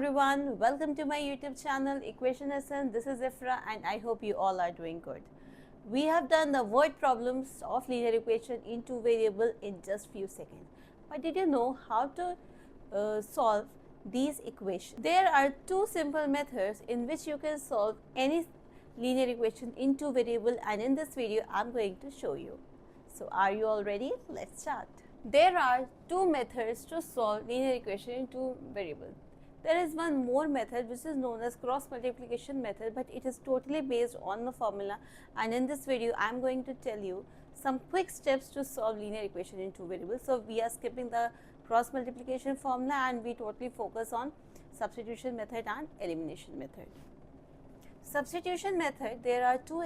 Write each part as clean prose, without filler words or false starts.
everyone, welcome to my YouTube channel Equation Lesson. This is Ifra and I hope you all are doing good. We have done the word problems of linear equation in two variable in just few seconds. But did you know how to solve these equations? There are two simple methods in which you can solve any linear equation in two variable, and in this video I am going to show you. So are you all ready? Let's start. There are two methods to solve linear equation in two variables. There is one more method which is known as cross multiplication method, but it is totally based on the formula, and in this video I am going to tell you some quick steps to solve linear equation in two variables. So we are skipping the cross multiplication formula and we totally focus on substitution method and elimination method. Substitution method, there are two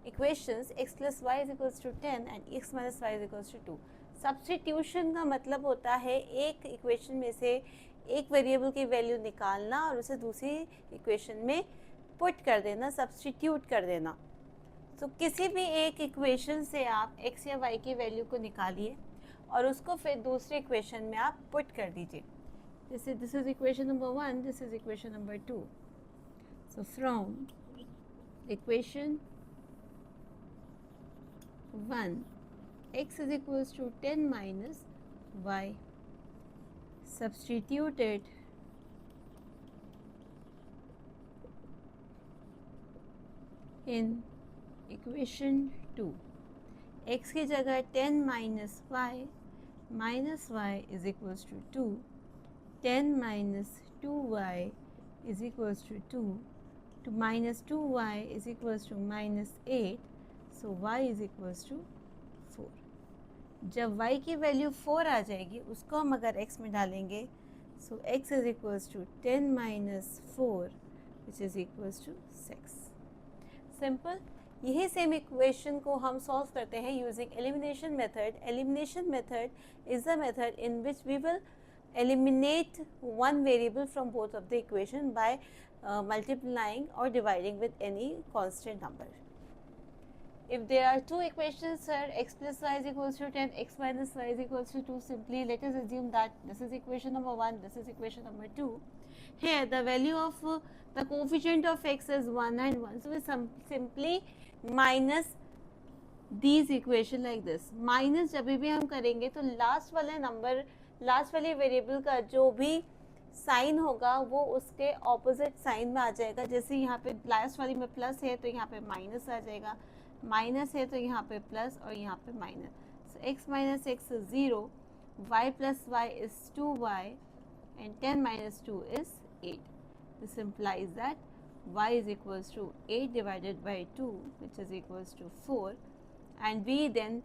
equations x plus y is equals to 10 and x minus y is equals to 2. Substitution का मतलब होता है एक equation में से एक variable की value निकालना और उसे दूसरी इक्वेशन में पुट कर देना, सब्स्टिट्यूट कर देना. तो किसी भी एक इक्वेशन से आप x या y की वैल्यू को निकालिए और उसको फिर दूसरी इक्वेशन में आप पुट कर दीजिए. जैसे this is equation number 1, this is equation number 2. So from equation 1 x is equals to 10 minus y, substituted in equation 2. x की जगह 10 minus y is equals to 2, 10 minus 2y is equals to 2, to minus 2y is equals to minus 8, so y is equals to 4. जब y की value 4 आ जाएगी उसको हम अगर x में डालेंगे, so x is equals to 10 minus 4 which is equals to 6. Simple. यही same equation को हम सॉल्व करते हैं using elimination method. Elimination method is the method in which we will eliminate one variable from both of the equation by multiplying or dividing with any constant number. If there are two equations, sir, x plus y is equals to 10, x minus y is equals to 2, simply let us assume that this is equation number 1, this is equation number 2. Here the value of the coefficient of x is 1 and 1. So we simply minus these equation like this. Minus जब भी हम करेंगे तो last वाले number, last वाले variable का जो भी साइन होगा वो उसके ऑपोजिट साइन में आ जाएगा. जैसे यहाँ पे लास्ट वाली में प्लस है तो यहाँ पे माइनस आ जाएगा, माइनस है तो यहाँ पे प्लस और यहाँ पे minus. So x minus x is 0, y plus y is 2y and 10 minus 2 is 8. This implies that y is equals to 8 divided by 2 which is equals to 4. And we then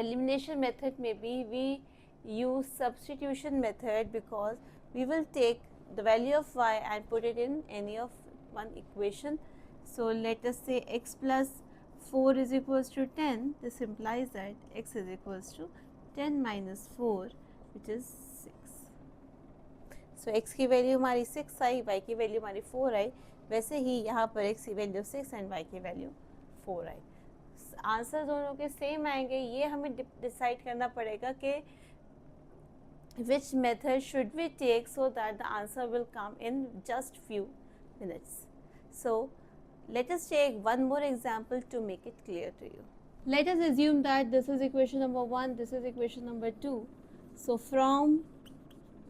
elimination method में भी we use substitution method because we will take the value of y and put it in any of one equation. So let us say x plus 4 is equals to 10. This implies that x is equals to 10 minus 4 which is 6. So x की value हमारी 6 आई, y की value हमारी 4 आई. वैसे ही यहाँ पर x की value 6 and y की value 4 आई. Answer दोनों के सेम आएंगे. ये हमें डिसाइड करना पड़ेगा कि which method should we take so that the answer will come in just few minutes. So let us take one more example to make it clear to you. Let us assume that this is equation number 1, this is equation number 2. So from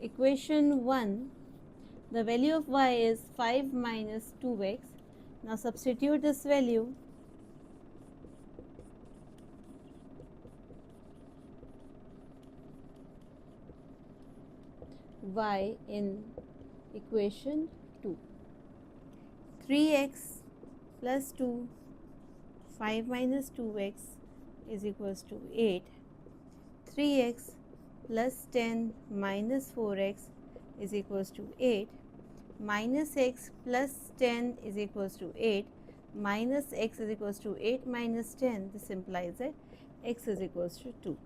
equation 1, the value of y is 5 minus 2x. Now substitute this value y in equation 2. 3x plus 2, 5 minus 2x is equals to 8. 3x plus 10 minus 4x is equals to 8. Minus x plus 10 is equals to 8. Minus x is equals to 8 minus 10. This implies that x is equals to 2.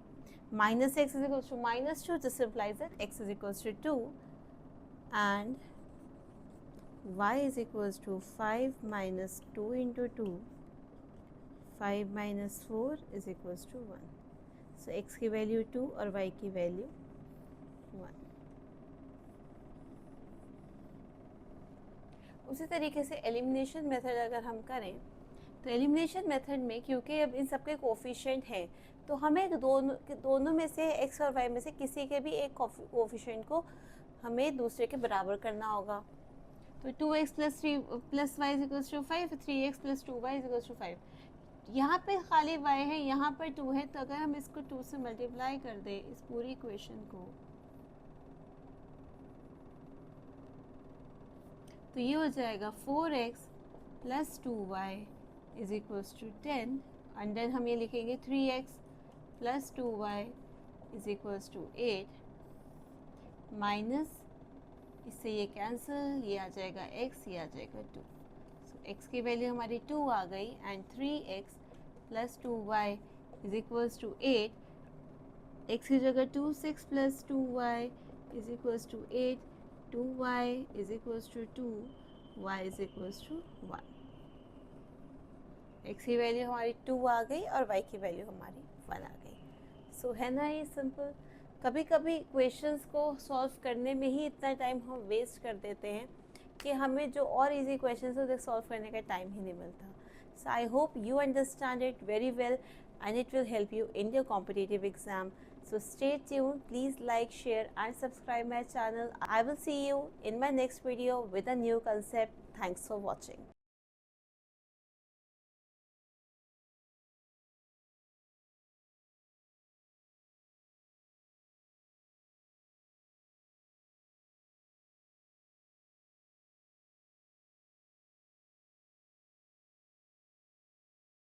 Minus x is equals to minus 2. This implies that x is equals to 2 and y is equals to 5 minus 2 into 2. 5 minus 4 is equals to 1. So x की value 2 और y की value 1. उसी तरीके से elimination method अगर हम करें तो एलिमिनेशन मेथड में क्योंकि अब इन सबके कोफिशिएंट हैं तो हमें दोनों में से x और y में से किसी के भी एक कोफिशिएंट को हमें दूसरे के बराबर करना होगा। तो 2x plus 3 plus y is equals to 5, 3x plus 2y is equals to 5। यहाँ पे खाली y है, यहाँ पर 2 है, तो अगर हम इसको 2 से मल्टीप्लाई कर दें इस पूरी इक्वेशन को तो ये हो जाएगा 4x plus 2y is equals to 10 and then हम ये लिखेंगे 3x plus 2y is equals to 8 minus इससे ये कैंसिल, ये आ जाएगा x, ये आ जाएगा 2। सो x की वैल्यू हमारी 2 आ गई and 3x plus 2y is equals to 8। x की जगह 2, 6 plus 2y is equals to 8, 2y is equals to 2, y is equals to 1। x की वैल्यू हमारी 2 आ गई और y की वैल्यू हमारी 1 आ गई। सो है ना ये सिंपल। कभी कभी इक्वेशंस को सॉल्व करने में ही इतना टाइम हम वेस्ट कर देते हैं कि हमें जो और इजी क्वेश्चंस है उसे सॉल्व करने का टाइम ही नहीं मिलता। So I hope you understand it very well and it will help you in your competitive exam. So stay tuned, please like, share and subscribe my channel. I will see you in my next video with a new concept. Thanks for watching.